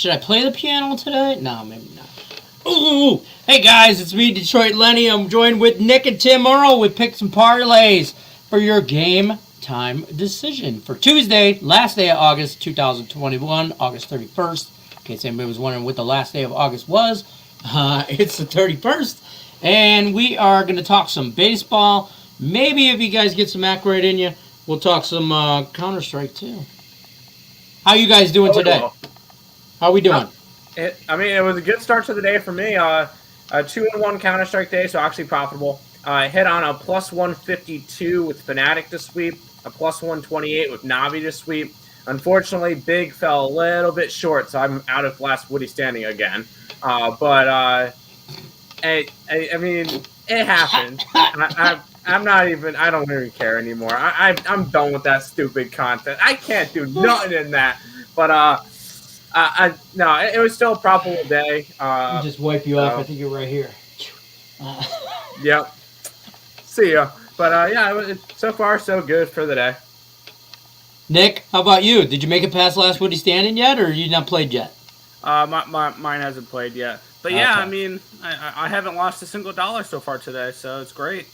Should I play the piano today? No, maybe not. Ooh! Hey guys, it's me, Detroit Lenny. I'm joined with Nick and Tim Earl with Picks and Parlays for your game time decision for Tuesday, last day of August 2021, August 31st. In case anybody was wondering what the last day of August was, it's the 31st. And we are going to talk some baseball. Maybe if you guys get some Acroyd in you, we'll talk some Counter-Strike too. How you guys doing today? How we doing? It was a good start to the day for me. A 2-1 Counter-Strike day, so actually profitable. I hit on a plus 152 with Fnatic to sweep, a plus 128 with Navi to sweep. Unfortunately, Big fell a little bit short, so I'm out of last Woody standing again. I mean, it happened. I'm not even. I don't even care anymore. I'm done with that stupid content. I can't do nothing in that. But no, it was still a profitable day. Just wipe you off. I think you're right here. Yep. See ya. But yeah, so far so good for the day. Nick, how about you? Did you make it past last Woody standing yet, or you not played yet? Mine hasn't played yet. But yeah, okay. I mean, I haven't lost a single dollar so far today, so it's great.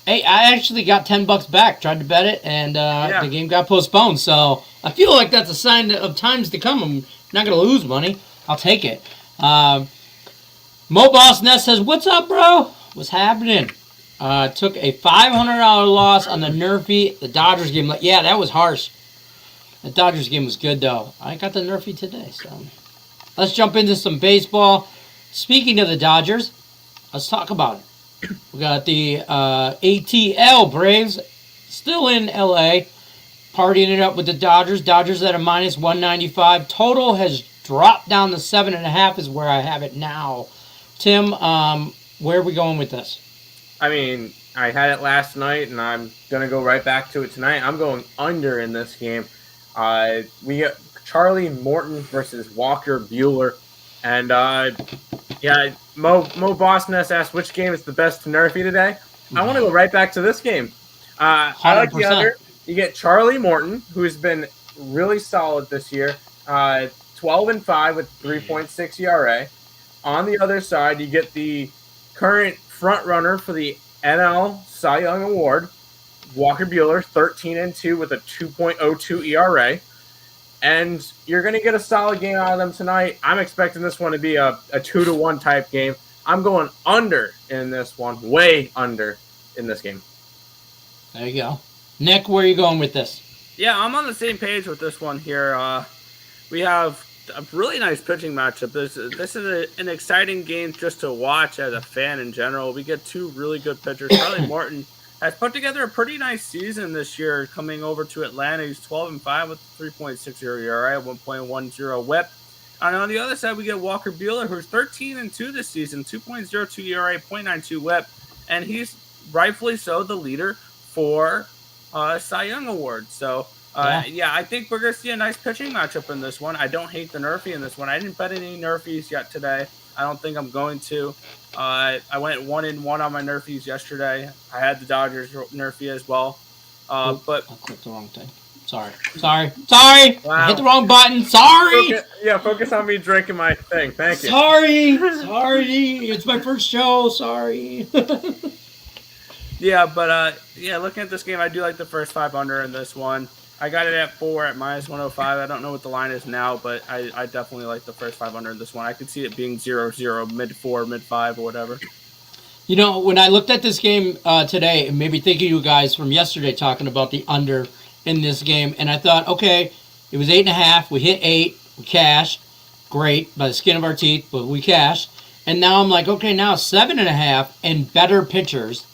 Hey, I actually got $10 back. Tried to bet it, and the game got postponed. So I feel like that's a sign of times to come. I'm not going to lose money. I'll take it. Mo Boss Nest says, "What's up, bro? What's happening?" Took a $500 loss on the Nerfy, the Dodgers game. Yeah, that was harsh. The Dodgers game was good, though. I got the Nerfy today, so let's jump into some baseball. Speaking of the Dodgers, let's talk about it. We got the ATL Braves still in LA, partying it up with the Dodgers. Dodgers at a minus 195. Total has dropped down to 7.5 is where I have it now. Tim, where are we going with this? I mean, I had it last night, and I'm going to go right back to it tonight. I'm going under in this game. We got Charlie Morton versus Walker Buehler. And, yeah, Mo Bossness asked which game is the best to Nerfy today. I want to go right back to this game. I like the under. You get Charlie Morton, who's been really solid this year, 12-5 with 3.6 ERA. On the other side, you get the current front runner for the NL Cy Young Award, Walker Buehler, 13-2 with a 2.02 ERA. And you're going to get a solid game out of them tonight. I'm expecting this one to be a 2-1 type game. I'm going under in this one, way under in this game. There you go. Nick, where are you going with this? Yeah, I'm on the same page with this one here. We have a really nice pitching matchup. This is an exciting game just to watch as a fan in general. We get two really good pitchers. Charlie Morton has put together a pretty nice season this year coming over to Atlanta. He's 12-5 with 3.60 ERA, 1.10 whip. And on the other side, we get Walker Buehler, who's 13-2 this season, 2.02 ERA, 0.92 whip. And he's rightfully so the leader for Cy Young Award. So, yeah, I think we're going to see a nice pitching matchup in this one. I don't hate the Nerfy in this one. I didn't bet any Nerfies yet today. I don't think I'm going to. I went 1-1 on my Nerfies yesterday. I had the Dodgers Nerfy as well. But I clicked the wrong thing. Sorry. Wow. I hit the wrong button. Sorry. Focus on me drinking my thing. Thank you. Sorry. It's my first show. Sorry. Yeah, but looking at this game, I do like the first 5 under in this one. I got it at 4 at minus 105. I don't know what the line is now, but I definitely like the first 5 under in this one. I could see it being 0-0, mid-4, mid-5, or whatever. You know, when I looked at this game today, it made me think of you guys from yesterday talking about the under in this game, and I thought, okay, it was 8.5. We hit 8. We cashed. Great, by the skin of our teeth, but we cashed. And now I'm like, okay, now 7.5 and better pitchers.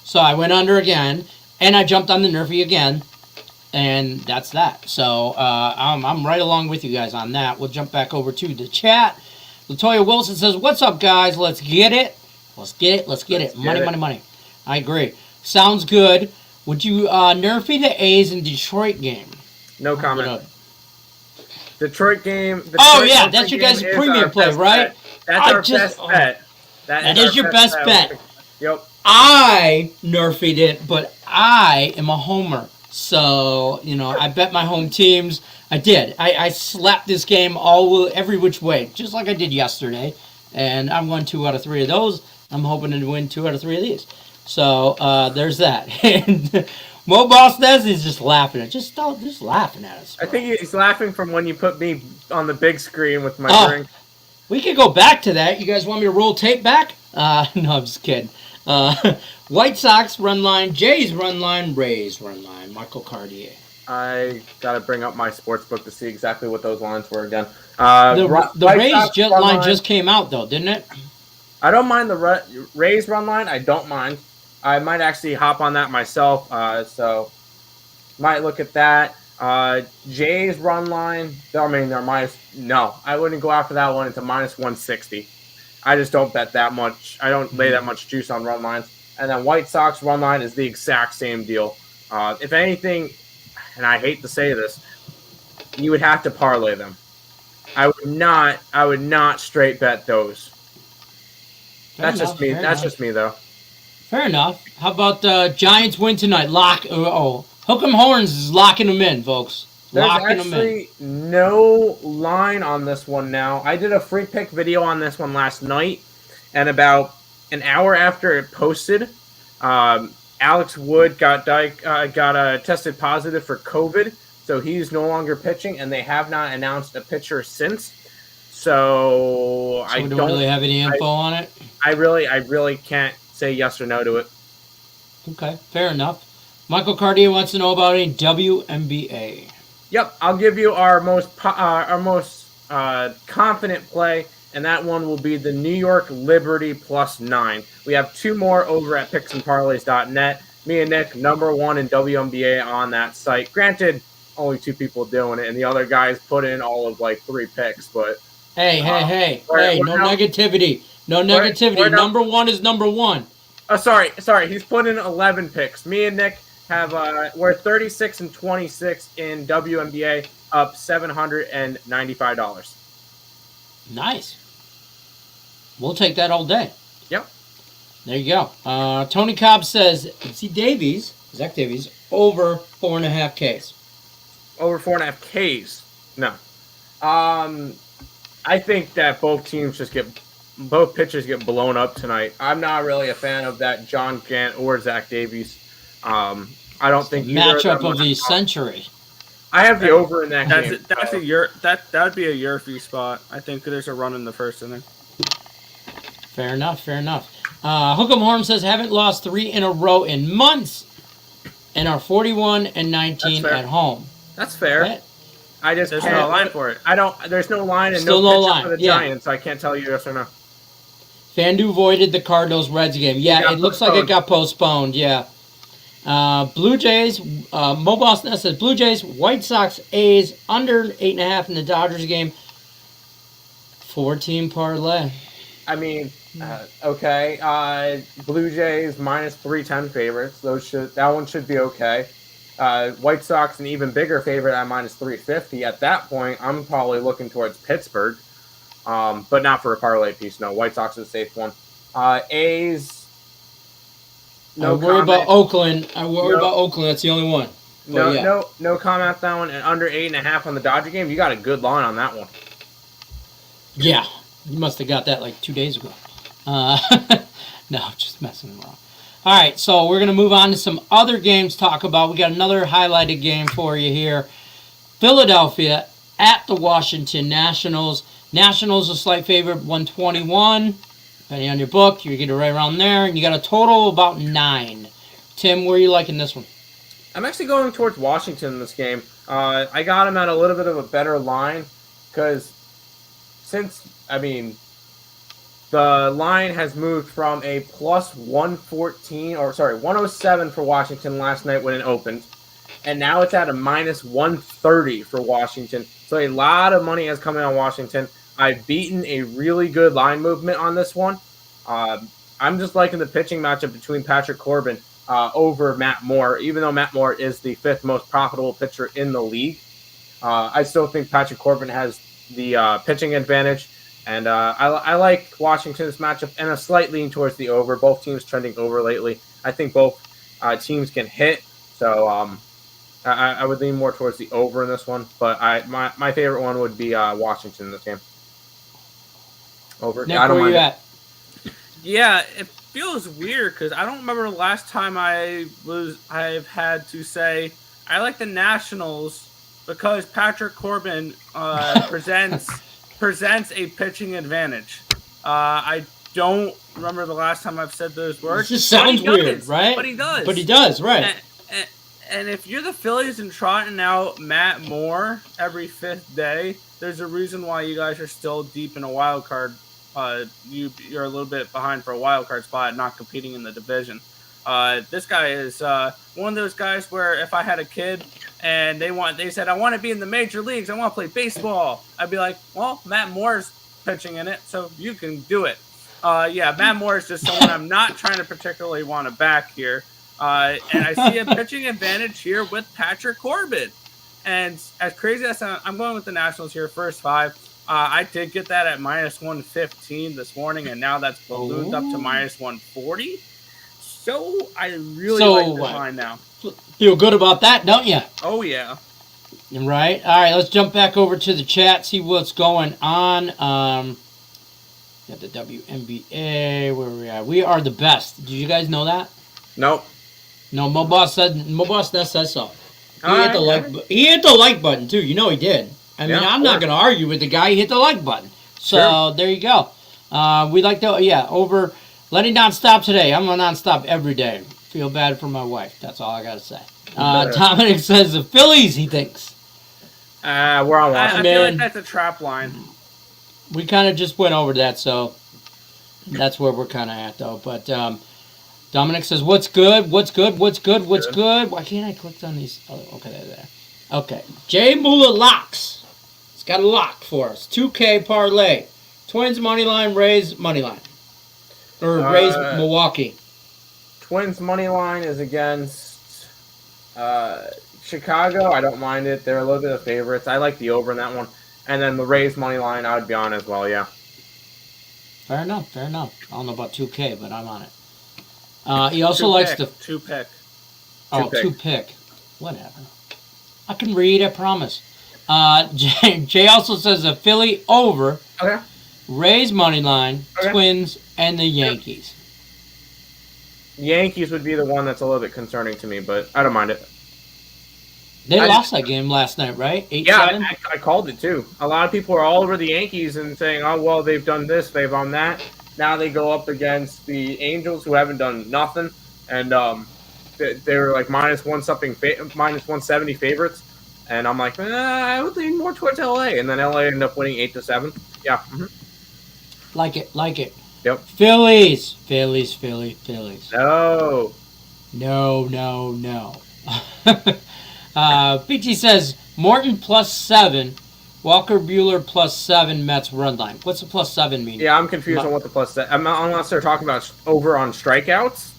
So I went under again, and I jumped on the Nerfy again. And that's that. So I'm right along with you guys on that. We'll jump back over to the chat. Latoya Wilson says, "What's up, guys? Let's get it. Let's get it. Money. I agree. Sounds good. Would you Nerfy the A's in Detroit game?" No comment. Detroit game. That's your guys' premium play, right? That's our best bet. That is your best bet. Yep. I Nerfied it, but I am a homer. So, I bet my home teams. I did. I slapped this game every which way, just like I did yesterday. And I'm won 2 out of 3 of those. I'm hoping to win 2 out of 3 of these. So, there's that. And Mo Boss Des is just laughing at just laughing at us. Bro. I think he's laughing from when you put me on the big screen with my drink. We could go back to that. You guys want me to roll tape back? No, I'm just kidding. White Sox run line, Jays run line, Rays run line. Michael Cartier. I gotta bring up my sports book to see exactly what those lines were again. The Rays line just came out though, didn't it? I don't mind the Rays run line. I don't mind. I might actually hop on that myself. So might look at that. Jays run line. I mean, they're minus. No, I wouldn't go after that one. It's a minus 160. I just don't bet that much. I don't lay that much juice on run lines. And then White Sox run line is the exact same deal. If anything, and I hate to say this, you would have to parlay them. I would not straight bet those. That's just me. That's just me, though. Fair enough. How about the Giants win tonight? Hook 'em Horns is locking them in, folks. There's actually no line on this one now. I did a free pick video on this one last night, and about an hour after it posted, Alex Wood got tested positive for COVID, so he's no longer pitching, and they have not announced a pitcher since. So I don't really have any info on it. I really can't say yes or no to it. Okay, fair enough. Michael Cartier wants to know about a WNBA. Yep, I'll give you our most confident play, and that one will be the New York Liberty +9. We have 2 more over at picksandparlays.net. Me and Nick, number 1 in WNBA on that site. Granted, only 2 people doing it, and the other guys put in all of 3 picks. But hey, no negativity. No negativity. Number 1 is number 1. Sorry. He's put in 11 picks. Me and Nick have we're 36 and 26 in WNBA, up $795. Nice. We'll take that all day. Yep. There you go. Tony Cobb says Zach Davies, over 4.5 Ks. Over 4.5 Ks. No. I think that both pitchers get blown up tonight. I'm not really a fan of that John Gant or Zach Davies. I don't think matchup of the century. I have the over in that game. That would be a Yurfie spot. I think there's a run in the first inning. Fair enough. Hook'em Horn says haven't lost 3 in a row in months, and are 41 and 19 at home. That's fair. There's no line for it. There's no line and still no line for the Giants, so I can't tell you yes or no. Fandu voided the Cardinals-Reds game. Yeah, it looks like it got postponed. Yeah. Blue Jays, Mo Boston says Blue Jays, White Sox, A's, under 8.5 in the Dodgers game. 4-team parlay. I mean, okay. Blue Jays minus 310 favorites. That one should be okay. White Sox an even bigger favorite at minus 350. At that point, I'm probably looking towards Pittsburgh, but not for a parlay piece. No, White Sox is a safe one. A's. No, I worry about Oakland. About Oakland. That's the only one. No comment on that one. And under 8.5 on the Dodger game. You got a good line on that one. Yeah, you must have got that 2 days ago. No, just messing around. All right, so we're gonna move on to some other games to talk about. We got another highlighted game for you here. Philadelphia at the Washington Nationals. Nationals a slight favorite, 121. Depending on your book, you get it right around there, and you got a total of about 9. Tim, where are you liking this one? I'm actually going towards Washington in this game. I got him at a little bit of a better line because the line has moved from a plus 107 for Washington last night when it opened, and now it's at a minus 130 for Washington. So a lot of money has come in on Washington. I've beaten a really good line movement on this one. I'm just liking the pitching matchup between Patrick Corbin over Matt Moore, even though Matt Moore is the 5th most profitable pitcher in the league. I still think Patrick Corbin has the pitching advantage, and I like Washington's matchup and a slight lean towards the over. Both teams trending over lately. I think both teams can hit, so I would lean more towards the over in this one, but my favorite one would be Washington in this game. Over. Nick, I don't where mind you it. at? Yeah, it feels weird because I don't remember the last time I've had to say I like the Nationals because Patrick Corbin presents a pitching advantage. I don't remember the last time I've said those words. It just sounds weird, right? But he does. But he does, right? And if you're the Phillies and trotting out Matt Moore every 5th day, there's a reason why you guys are still deep in a wild card. You're a little bit behind for a wild card spot, not competing in the division. This guy is one of those guys where if I had a kid and they said I want to be in the major leagues, I want to play baseball, I'd be like, well, Matt Moore's pitching in it, so you can do it. Matt Moore is just someone I'm not trying to particularly want to back here. And I see a pitching advantage here with Patrick Corbin. And as crazy as I'm going with the Nationals here, first 5. I did get that at minus 115 this morning, and now that's ballooned up to minus 140. So I really like this line now. Feel good about that, don't you? Oh, yeah. Right. All right, let's jump back over to the chat, see what's going on. Got the WNBA. Where are we at? We are the best. Did you guys know that? Nope. No, Mo Boss Ness says so. He hit the like button too. You know he did. I mean, I'm not going to argue with the guy. He hit the like button. So There you go. We like to over letting nonstop today. I'm a nonstop every day. Feel bad for my wife. That's all I got to say. Dominic says the Phillies. He thinks. We're on I feel like that's a trap line. We kind of just went over that, so that's where we're kind of at though. But Dominic says, "What's good? What's good? What's good? What's good?" Why can't I click on these? Oh, okay, there. Okay, Jay Mula locks. It's got a lock for us. 2K parlay. Twins money line, Rays money line, or Rays Milwaukee. Twins money line is against Chicago. I don't mind it. They're a little bit of favorites. I like the over in that one. And then the Rays money line, I would be on as well. Yeah. Fair enough. I don't know about 2K, but I'm on it. He also likes the 2-pick. Oh, 2-pick. Whatever. I can read, I promise. Jay also says a Philly over. Okay. Rays money line, Twins, and the Yankees. Yankees would be the one that's a little bit concerning to me, but I don't mind it. They lost that game last night, right? 8-7? Yeah, I called it too. A lot of people are all over the Yankees and saying, oh, well, they've done this, they've done that. Now they go up against the Angels, who haven't done nothing, and they're like minus 170 favorites. And I'm like, I would lean more towards LA, and then LA ended up winning 8-7. Yeah. Mm-hmm. Like it. Yep. Phillies. No. BT says Morton +7, Walker Buehler +7, Mets run line. What's the +7 mean? Yeah, I'm confused on what the +7. Unless they're talking about over on strikeouts,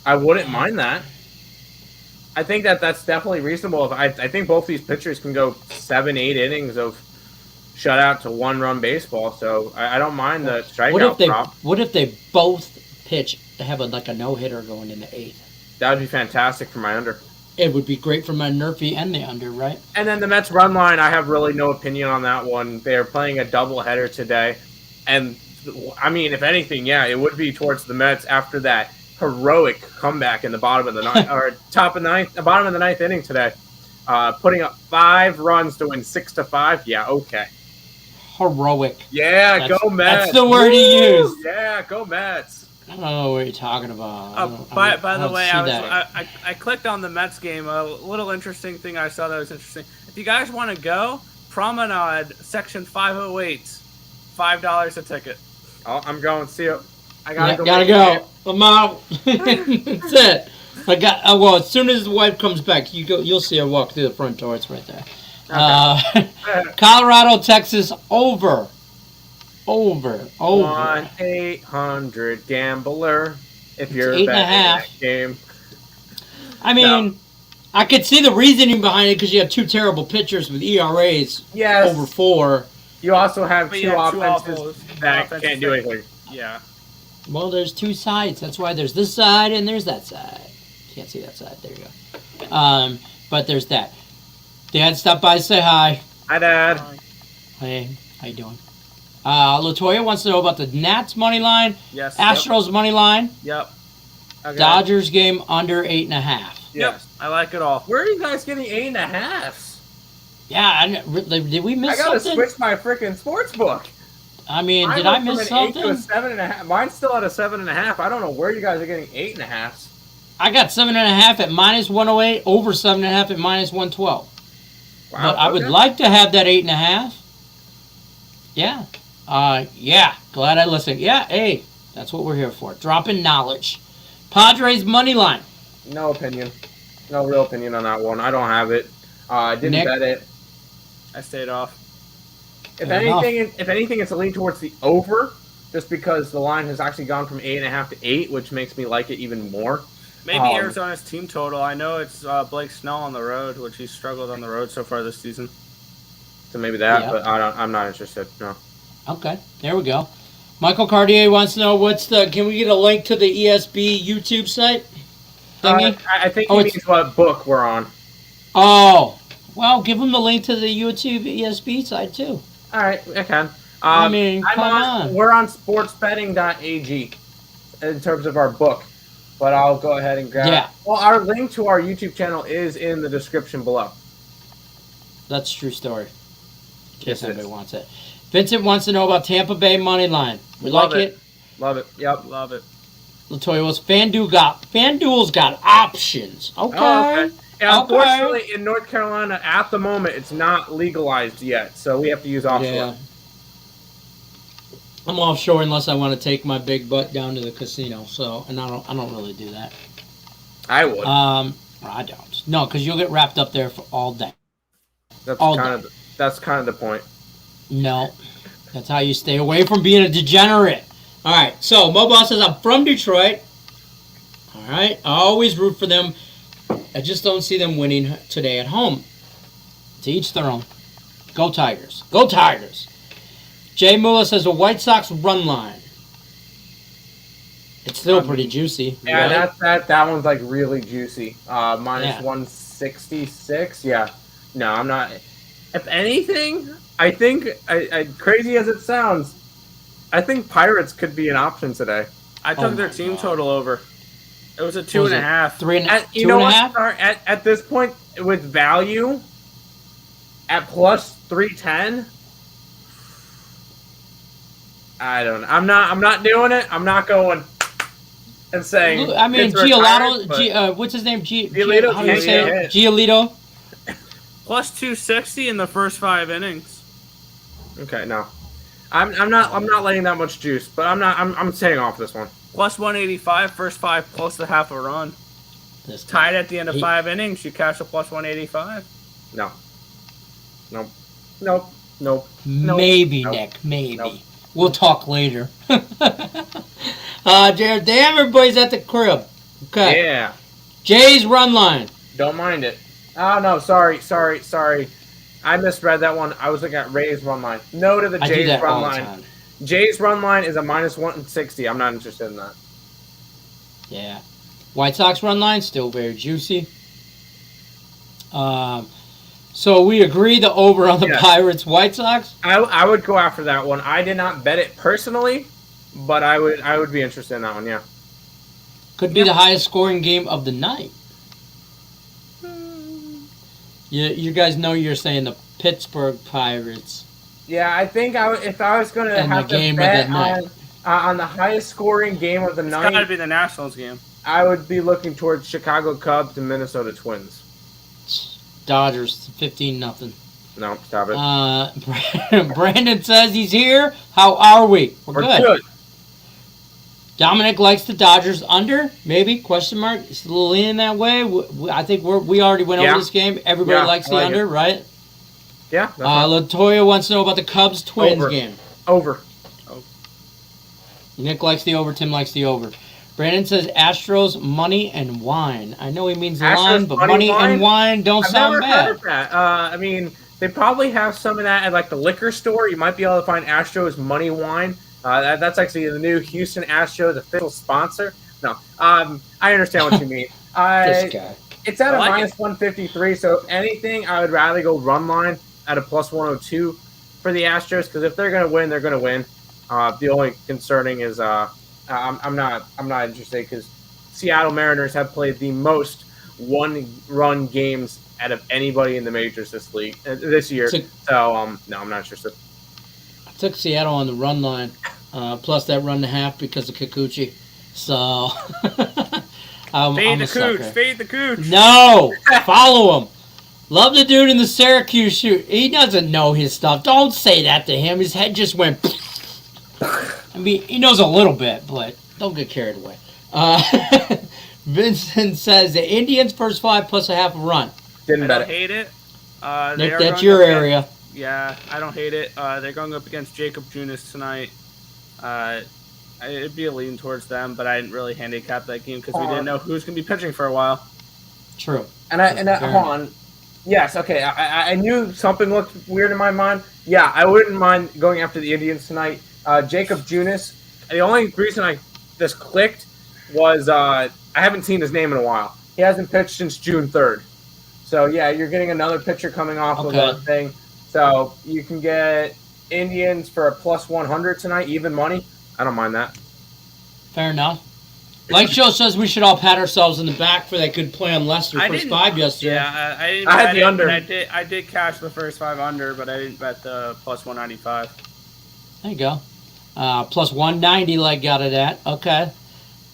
I wouldn't mind that. I think that's definitely reasonable. I think both these pitchers can go 7-8 innings of shutout to 1-run baseball, so I don't mind the strikeout prop. What if they both pitch to have a no-hitter going in the 8th? That would be fantastic for my under. It would be great for my Nerfy and the under, right? And then the Mets run line, I have really no opinion on that one. They're playing a doubleheader today. And, I mean, if anything, yeah, it would be towards the Mets after that heroic comeback in the bottom of the ninth, or bottom of the ninth inning today. Putting up 5 runs to win 6-5. Yeah, okay. Heroic. Yeah, go Mets. That's the word he used. Yeah, go Mets. I don't know what you're talking about. By the way, I clicked on the Mets game. A little interesting thing I saw that was interesting. If you guys want to go, Promenade, Section 508, $5 a ticket. Oh, I'm going. See you. I gotta go. I'm out. That's it. Well, as soon as the wife comes back, you'll see her walk through the front door. It's right there. Okay. Colorado, Texas, over. 1-800 gambler. If you're betting that game. I mean, I could see the reasoning behind it because you have 2 terrible pitchers with ERAs over 4. You also have two offenses that can't do anything. Yeah. Well, there's 2 sides. That's why there's this side and there's that side. Can't see that side. There you go. But there's that. Dad, stop by, say hi. Hi, Dad. Hey, how you doing? Latoya wants to know about the Nats money line. Yes. Astros money line. Yep. Okay. Dodgers game under 8.5. Yep. I like it all. Where are you guys getting 8.5s? Yeah, did we miss I gotta something? switch my freaking sports book. I mean, did I miss something? 8 to a 7.5. Mine's still at a 7.5. I don't know where you guys are getting 8.5s. I got 7.5 at -108, over 7.5 at -112. Wow, But I would like to have that 8.5. Yeah. Yeah. Glad I listened. Yeah, hey, that's what we're here for. Dropping knowledge. Padres money line. No opinion. No real opinion on that one. I don't have it. I didn't Nick? bet it. I stayed off. If Fair anything, it's a lean towards the over, just because the line has actually gone from 8.5 to 8, which makes me like it even more. Maybe Arizona's team total. I know it's Blake Snell on the road, which he's struggled on the road so far this season. So maybe that, Yeah. but I'm not interested. No. Okay, there we go. Michael Cartier wants to know can we get a link to the ESB YouTube site? Thingy? I think he means what book we're on. Oh, well, give him the link to the YouTube ESB site too. All right, I can. I mean, come on. We're on sportsbetting.ag in terms of our book, but I'll go ahead and grab. Yeah. Well, our link to our YouTube channel is in the description below. That's a true story. In case Yes, it anybody is. wants it. Vincent wants to know about Tampa Bay money line. We Love like it. it. Love it. Yep. Love it. Latoya was FanDuel's got options. Okay. Oh, okay. Yeah, Okay. unfortunately, in North Carolina, at the moment, it's not legalized yet, so we have to use offshore. Yeah. I'm offshore unless I want to take my big butt down to the casino. So, and I don't really do that. I would. I don't. No, because you'll get wrapped up there for all day. That's all kind of the point. No, that's how you stay away from being a degenerate. All right. So Mobile says I'm from Detroit. All right. I always root for them. I just don't see them winning today at home. To each their own. Go Tigers. Go Tigers. Jay Mula says a White Sox run line. It's still pretty juicy. Yeah, right? that one's like really juicy. Minus Yeah. 166. Yeah. No, I'm not. If anything, I think, crazy as it sounds, I think Pirates could be an option today. I took their team total over. It was a 2.5. 3.5. You know what? At this point, with value, at plus 310, I don't know. I'm not doing it. I'm not going and saying. I mean, Giolito. What's his name? Giolito. How do you say it? Giolito. Plus 260 in the first 5 innings. Okay, no, I'm not letting that much juice, but I'm staying off this one. Plus 185, first 5, close to half a run. Tied at the end of 5 innings, you cash a plus 185. No. Nope. Maybe, Nope. Nick. Maybe. Nope. We'll talk later. Jared, damn, everybody's at the crib. Okay. Yeah. Jay's run line. Don't mind it. Oh, no, sorry. I misread that one. I was looking at Ray's run line. No to the I do Jay's that run all the line. time. Jay's run line is a minus 160. I'm not interested in that. Yeah. White Sox run line, still very juicy. So we agree the over on the Yes. Pirates White Sox? I would go after that one. I did not bet it personally, but I would be interested in that one, yeah. Could be the highest scoring game of the night. You guys know you're saying the Pittsburgh Pirates. Yeah, I think if I was going to And the have to game of bet the night. on the highest scoring game of the It's got to night, be the Nationals game. I would be looking towards Chicago Cubs and Minnesota Twins. Dodgers 15-0. No, stop it. Brandon says he's here. How are we? We're good. Dominic likes the Dodgers under, maybe, question mark. It's a little leaning that way. I think we already went over this game. Everybody likes the under, right? Yeah. That's right. Latoya wants to know about the Cubs-Twins game. Over. Nick likes the over. Tim likes the over. Brandon says Astros, money, and wine. I know he means line, but money and wine don't sound bad. I've never heard of that. I mean, they probably have some of that at like the liquor store. You might be able to find Astros money wine. That's actually the new Houston Astros official sponsor. No, I understand what you mean. This guy. It's at a like minus 153, so if anything, I would rather go run line at a plus 102 for the Astros, because if they're going to win, they're going to win. The only concerning is I'm not interested because Seattle Mariners have played the most one-run games out of anybody in the majors this year. No, I'm not interested. I took Seattle on the run line, plus that run and a half because of Kikuchi. So Fade the Cooch. No, follow him. Love the dude in the Syracuse shoot. He doesn't know his stuff. Don't say that to him. His head just went. I mean, he knows a little bit, but don't get carried away. Vincent says the Indians first 5 plus a half a run. I don't hate it. That's your area. Yeah, I don't hate it. They're going up against Jacob Junis tonight. It'd be a lean towards them, but I didn't really handicap that game because we didn't know who's going to be pitching for a while. True. And hold on. Yes, okay. I knew something looked weird in my mind. Yeah, I wouldn't mind going after the Indians tonight. Jacob Junis. The only reason this clicked was I haven't seen his name in a while. He hasn't pitched since June 3rd. So, yeah, you're getting another pitcher coming off of that thing. So, you can get Indians for a plus 100 tonight, even money. I don't mind that. Fair enough. Like Joe says, we should all pat ourselves in the back for that good play on Lester first 5 yesterday. Yeah, I didn't. I had the under. I did cash the first 5 under, but I didn't bet the plus 195. There you go. Plus 190, like got it at. Okay.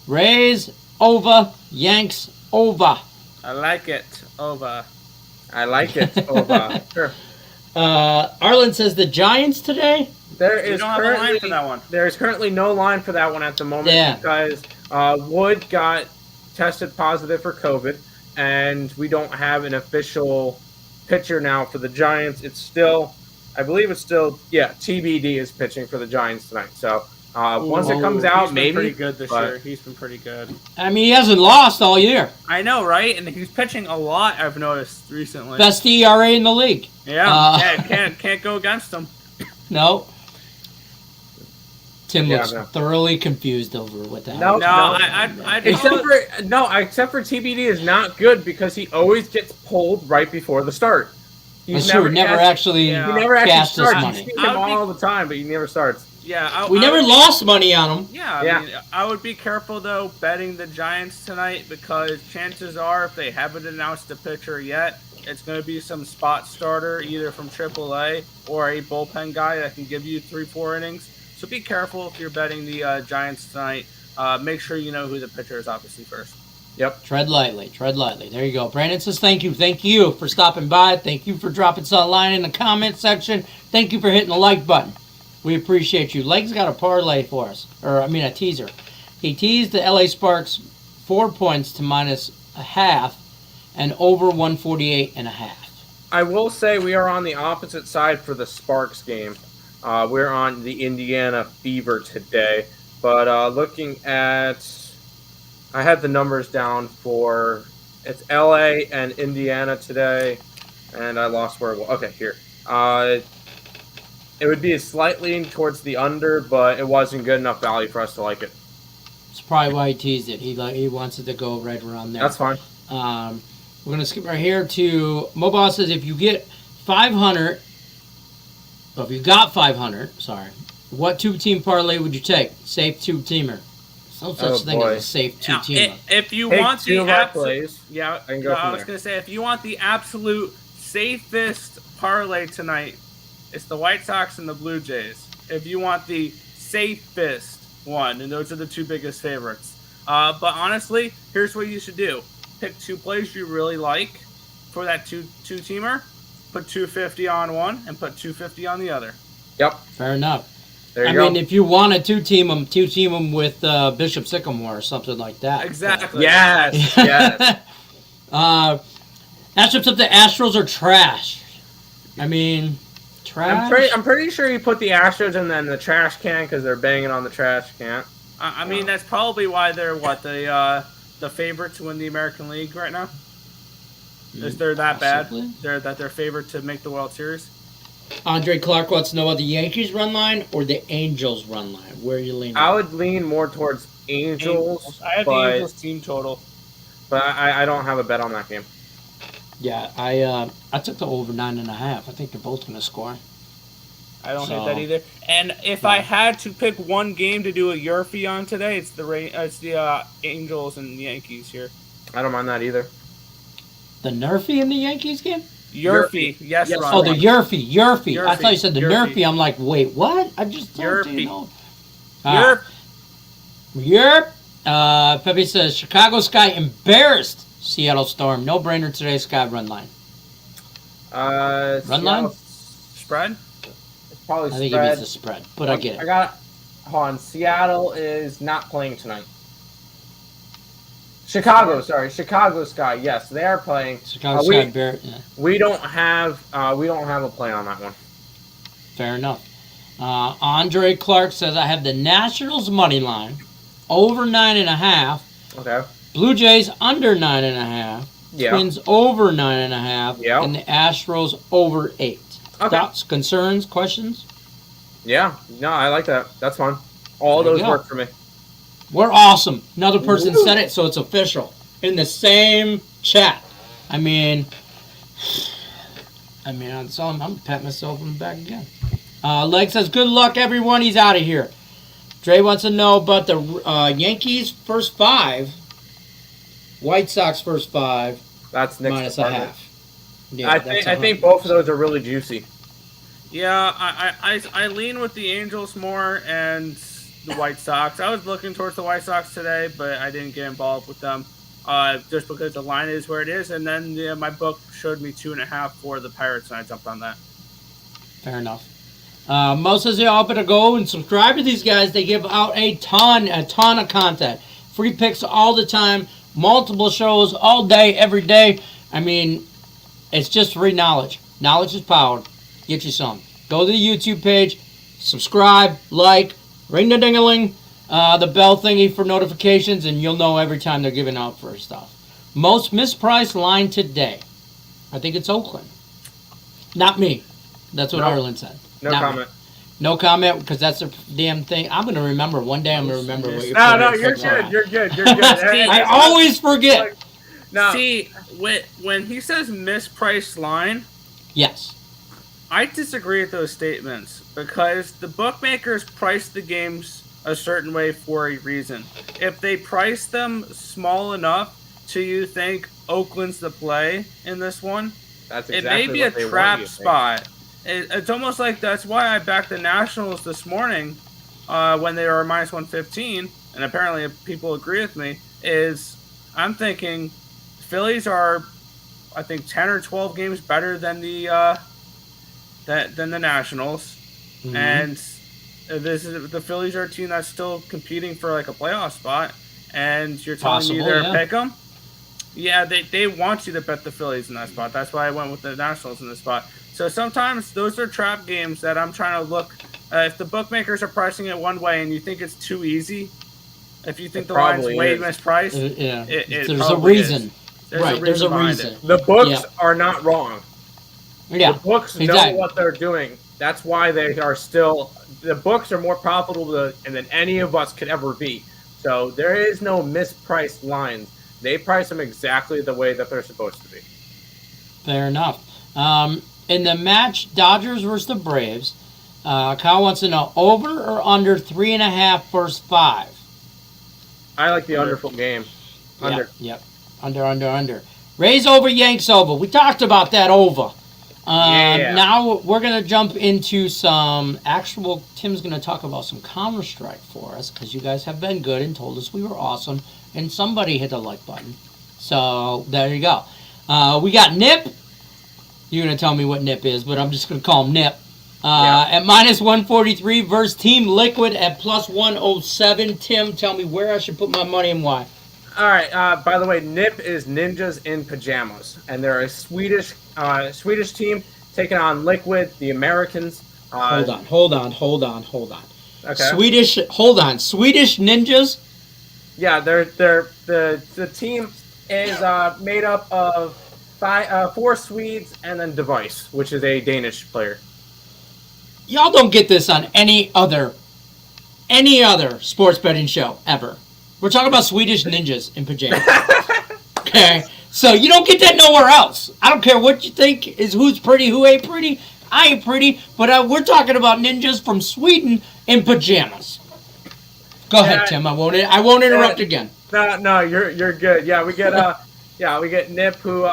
Rays over, Yanks over. I like it over. I like it over. Sure. Arlen says the Giants today. There's no line for that one. There's currently no line for that one at the moment because Wood got tested positive for COVID, and we don't have an official pitcher now for the Giants. I believe it's still TBD is pitching for the Giants tonight. So once it comes out, maybe. Pretty good this year. He's been pretty good. I mean, he hasn't lost all year. I know, right? And he's pitching a lot. I've noticed recently. Best ERA in the league. Yeah, can't go against him. No. Tim looks thoroughly confused over what that. Except for TBD is not good because he always gets pulled right before the start. He never actually starts. You see him all the time, but he never starts. Yeah, we never lost money on him. Yeah, I mean, I would be careful though betting the Giants tonight because chances are if they haven't announced a pitcher yet, it's going to be some spot starter either from AAA or a bullpen guy that can give you 3-4 innings. So be careful if you're betting the Giants tonight. Make sure you know who the pitcher is obviously first. Yep. Tread lightly. There you go. Brandon says thank you. Thank you for stopping by. Thank you for dropping some line in the comment section. Thank you for hitting the like button. We appreciate you. Leg's got a parlay for us. A teaser. He teased the LA Sparks 4 points to minus a half and over 148.5. I will say we are on the opposite side for the Sparks game. We're on the Indiana Fever today. But looking at... I had the numbers down for... It's LA and Indiana today. And I lost where it was. Okay, here. It would be a slight lean towards the under, but it wasn't good enough value for us to like it. That's probably why he teased it. He wants it to go right around there. That's fine. We're going to skip right here to... Mobile says if you get 500... Well, if you got 500, what 2-team parlay would you take? Safe 2-teamer. No such thing as a safe 2-teamer. If you want the absolute... Yeah, I was going to say, if you want the absolute safest parlay tonight, it's the White Sox and the Blue Jays. If you want the safest one, and those are the 2 biggest favorites. But honestly, here's what you should do. Pick 2 plays you really like for that 2-teamer. Put 250 on one and put 250 on the other. Yep. Fair enough. There you go. I mean, if you want to 2-team them with Bishop Sycamore or something like that. Exactly. Yes. Matchups up the Astros are trash. I mean, trash. I'm pretty sure you put the Astros in then the trash can because they're banging on the trash can. I mean, that's probably why they're the favorite to win the American League right now. Is they're that possibly bad? They're favored to make the World Series? Andre Clark wants to know about the Yankees run line or the Angels run line. Where are you leaning? I would lean more towards Angels. I have the Angels team total. But I don't have a bet on that game. Yeah, I took the over 9.5. I think they're both going to score. I don't hate that either. And if I had to pick one game to do a Yerfie on today, it's the Angels and the Yankees here. I don't mind that either. The Nerfy in the Yankees game? Yerfie. Yes, Ron. Oh, the Yerfie. I thought you said the Nerfy. I'm like, wait, what? I just told you. Yerp. Yerp. Pepe says, Chicago Sky embarrassed Seattle Storm. No brainer today, Sky run line. Run line? Spread? It's probably I think spread. it means the spread, but I get it. I got it. Hold on. Seattle is not playing tonight. Chicago Sky. Yes, they are playing. Chicago Sky Bear. Yeah. We don't have a play on that one. Fair enough. Andre Clark says I have the Nationals money line over 9.5. Okay. Blue Jays under 9.5. Yeah. Twins over 9.5. Yeah. And the Astros over 8. Okay. Thoughts, concerns, questions? Yeah. No, I like that. That's fine. All those work for me. We're awesome. Another person said it, so it's official. In the same chat. I mean, I'm patting myself on the back again. Leg says, good luck, everyone. He's out of here. Dre wants to know about the Yankees first 5, White Sox first 5, that's minus a half. Yeah, I think both of those are really juicy. Yeah, I lean with the Angels more and the White Sox. I was looking towards the White Sox today, but I didn't get involved with them just because the line is where it is. And then my book showed me 2.5 for the Pirates, and I jumped on that. Fair enough. Mo says you all better go and subscribe to these guys. They give out a ton of content. Free picks all the time. Multiple shows all day, every day. I mean, it's just free knowledge. Knowledge is power. Get you some. Go to the YouTube page. Subscribe, like, ring the ding-a-ling, the bell thingy for notifications, and you'll know every time they're giving out first stuff. Most mispriced line today. I think it's Oakland. Not me. That's what Ireland said. No comment. No comment, because that's a damn thing. I'm going to remember. One day I'm going to remember what you're No, you're good. You're good. You're good. I always forget. No. See, when he says mispriced line, yes, I disagree with those statements because the bookmakers price the games a certain way for a reason. If they price them small enough to you think Oakland's the play in this one, that's exactly it may be a trap spot. It's almost like that's why I backed the Nationals this morning when they were minus 115, and apparently people agree with me, is I'm thinking Phillies are, I think, 10 or 12 games better than the Nationals. Mm-hmm. And the Phillies are a team that's still competing for like a playoff spot, and you're telling me they're pick 'em? Yeah, they want you to bet the Phillies in that spot. That's why I went with the Nationals in this spot. So sometimes those are trap games that I'm trying to look. If the bookmakers are pricing it one way and you think it's too easy, if you think the line's way mispriced, there's a reason. There's a reason. The books are not wrong. Yeah, the books know what they're doing. That's why they are still. The books are more profitable than any of us could ever be. So there is no mispriced lines. They price them exactly the way that they're supposed to be. Fair enough. In the match, Dodgers versus the Braves, Kyle wants to know over or under 3.5 first 5. I like the under full game. Under. Yep. Under. Rays over, Yanks over. We talked about that over. Now we're going to jump into some actual... Tim's going to talk about some Counter-Strike for us because you guys have been good and told us we were awesome. And somebody hit the like button. So there you go. We got Nip. You're going to tell me what Nip is, but I'm just going to call him Nip. At minus 143 versus Team Liquid at plus 107. Tim, tell me where I should put my money and why. All right. By the way, Nip is Ninjas in Pajamas, and they're a Swedish team taking on Liquid, the Americans. Hold on. Okay. Swedish Ninjas. Yeah, the team is made up of 4 Swedes and then Device, which is a Danish player. Y'all don't get this on any other sports betting show ever. We're talking about Swedish ninjas in pajamas. Okay? So you don't get that nowhere else. I don't care what you think is who's pretty, who ain't pretty. I ain't pretty, but we're talking about ninjas from Sweden in pajamas. Go ahead, Tim. I won't interrupt again. No, you're good. Yeah, we get Nip, who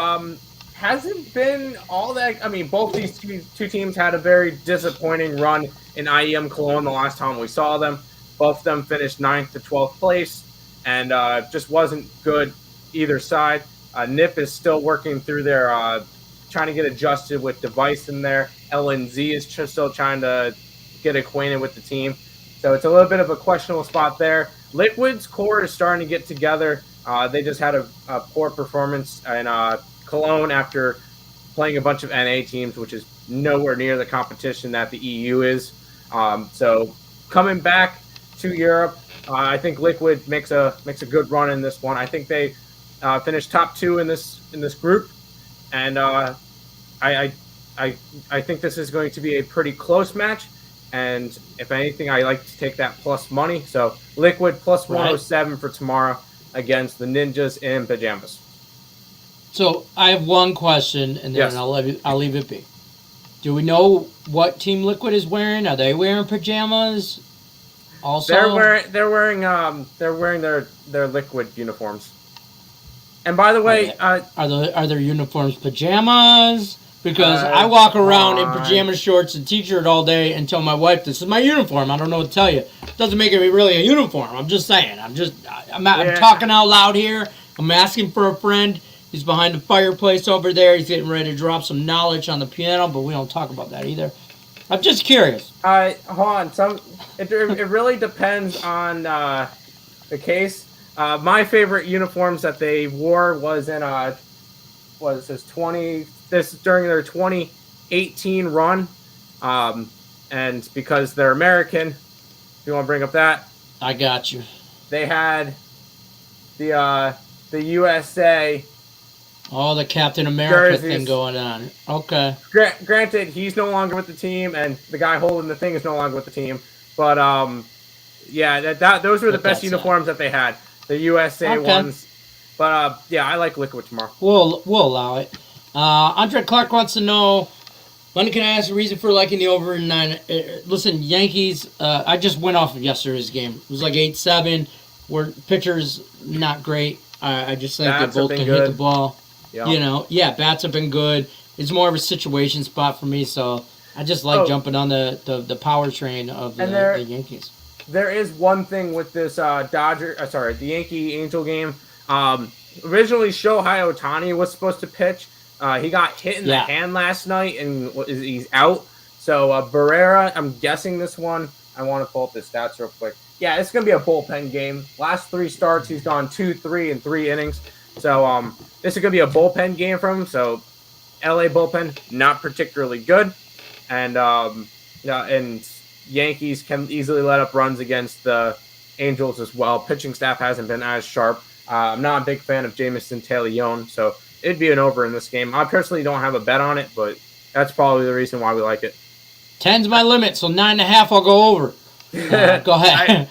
hasn't been all that. I mean, both these two teams had a very disappointing run in IEM Cologne the last time we saw them. Both of them finished 9th to 12th place, and just wasn't good either side. Nip is still working through their trying to get adjusted with device in there. LNZ is still trying to get acquainted with the team. So it's a little bit of a questionable spot there. Liquid's core is starting to get together. They just had a poor performance in Cologne after playing a bunch of NA teams, which is nowhere near the competition that the EU is. So coming back to Europe, I think Liquid makes a good run in this one. I think they finished top 2 in this group, and I think this is going to be a pretty close match. And if anything, I like to take that plus money. So Liquid plus 107 for tomorrow against the Ninjas in pajamas. So I have one question, and then I'll leave it be. Do we know what Team Liquid is wearing? Are they wearing pajamas? Also, they're wearing their Liquid uniforms. And by the way, are their uniforms pajamas? Because I walk around in pajama shorts and t-shirt all day and tell my wife, this is my uniform. I don't know what to tell you. It doesn't make it really a uniform. I'm just saying. I'm talking out loud here. I'm asking for a friend. He's behind the fireplace over there. He's getting ready to drop some knowledge on the piano, but we don't talk about that either. I'm just curious. Hold on. It really depends on the case. My favorite uniforms that they wore was in during their 2018 run, and because they're American, if you want to bring up that, I got you. They had the USA. Oh, the Captain America jerseys. Thing going on. Okay. Granted, he's no longer with the team, and the guy holding the thing is no longer with the team. But those were the best uniforms that they had, the USA ones. But I like Liquid tomorrow. We'll allow it. Andre Clark wants to know, when can I ask a reason for liking the over 9? Listen, Yankees, I just went off of yesterday's game. It was like 8-7. Where pitchers not great. I just think they both can hit the ball. Yep. Bats have been good. It's more of a situation spot for me, so I just like jumping on the power train of the Yankees. There is one thing with this the Yankee Angel game. Originally, Shohei Ohtani was supposed to pitch. He got hit in the hand last night, and he's out. So Barrera, I'm guessing this one. I want to pull up the stats real quick. Yeah, it's going to be a bullpen game. Last 3 starts, he's gone 2, 3, and 3 innings. So this is going to be a bullpen game for him. So LA bullpen, not particularly good. And and Yankees can easily let up runs against the Angels as well. Pitching staff hasn't been as sharp. I'm not a big fan of Jameson Taillon, so it'd be an over in this game. I personally don't have a bet on it, but that's probably the reason why we like it. 10's my limit, so 9.5 I'll go over. Go ahead.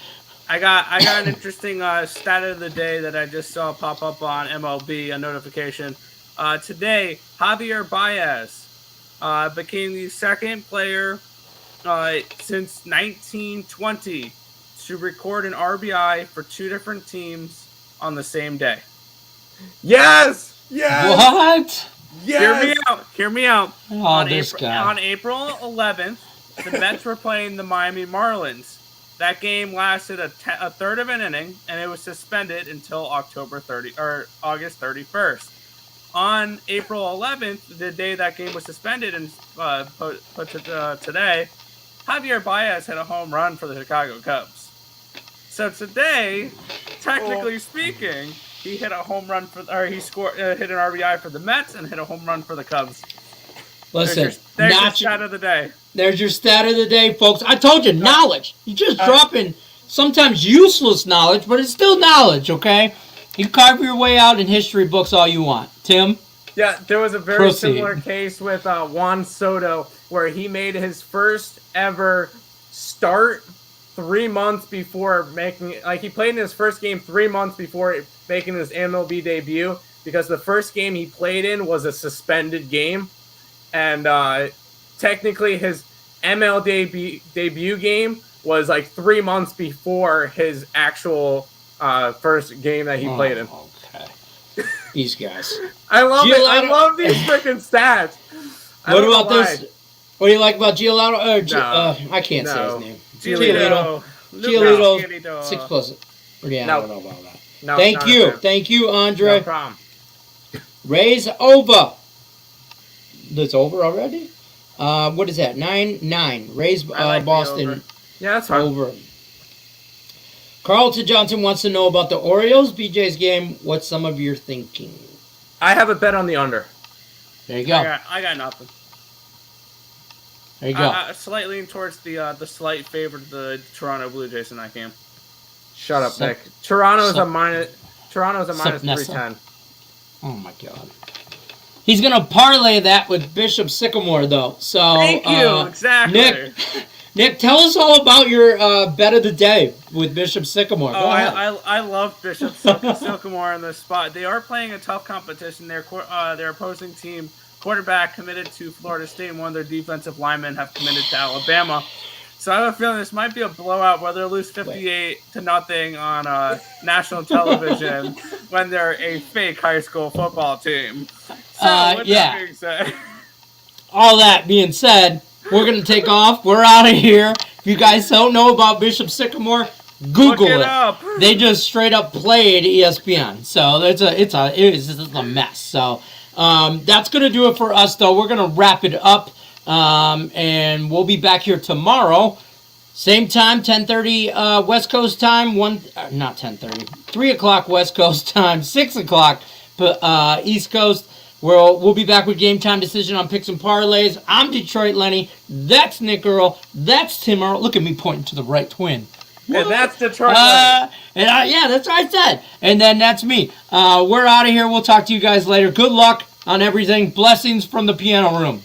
I got an interesting stat of the day that I just saw pop up on MLB, a notification. Today, Javier Baez became the second player since 1920 to record an RBI for 2 different teams on the same day. Yes! What? Yes! Hear me out. Oh, on April 11th, the Mets were playing the Miami Marlins. That game lasted a third of an inning, and it was suspended until August 31st. On April 11th, the day that game was suspended and put to today, Javier Baez hit a home run for the Chicago Cubs. So today, technically speaking, he hit a home run he scored, hit an RBI for the Mets and hit a home run for the Cubs. Listen, there's your stat of the day. There's your stat of the day, folks. I told you, knowledge. You're just dropping sometimes useless knowledge, but it's still knowledge, okay? You carve your way out in history books all you want. Tim? Yeah, there was a very similar case with Juan Soto where he made his first ever start 3 months before he played in his first game 3 months before making his MLB debut, because the first game he played in was a suspended game, and technically his ML debut game was like 3 months before his actual first game that he played in. Okay. These guys. I love it. I love these freaking stats. What about this? What do you like about Giolito? I can't say his name. Giolito. Giolito. 6+. Yeah, I don't know about that. No, Thank you, Andre. No problem. Raise over. That's over already? What is that? 9-9. Raise Boston. Yeah, that's fine. Over. Carlton Johnson wants to know about the Orioles BJ's game. What's some of your thinking? I have a bet on the under. There you go. I got nothing. There you go. Slightly lean towards the slight favorite of the Toronto Blue Jays in that game. Shut up, Nick. Toronto's a minus 310. Oh my God. He's gonna parlay that with Bishop Sycamore though. So thank you. Exactly. Nick, tell us all about your bet of the day with Bishop Sycamore. Go ahead. I love Bishop Sycamore in this spot. They are playing a tough competition. Their opposing team quarterback committed to Florida State, and one of their defensive linemen have committed to Alabama. So I have a feeling this might be a blowout where they lose 58-0 on national television when they're a fake high school football team. So with that being said, all that being said, we're gonna take off. We're out of here. If you guys don't know about Bishop Sycamore, Google it. They just straight up played ESPN. So it's a mess. So that's gonna do it for us, though. We're gonna wrap it up. And we'll be back here tomorrow, same time, 10:30 West Coast time, 3 o'clock West Coast time, 6 o'clock East Coast. We'll be back with Game Time Decision on Picks and Parlays. I'm Detroit Lenny. That's Nick Earl. That's Tim Earl. Look at me pointing to the right twin. And that's Detroit Lenny. Yeah, that's what I said. And then that's me. We're out of here. We'll talk to you guys later. Good luck on everything. Blessings from the piano room.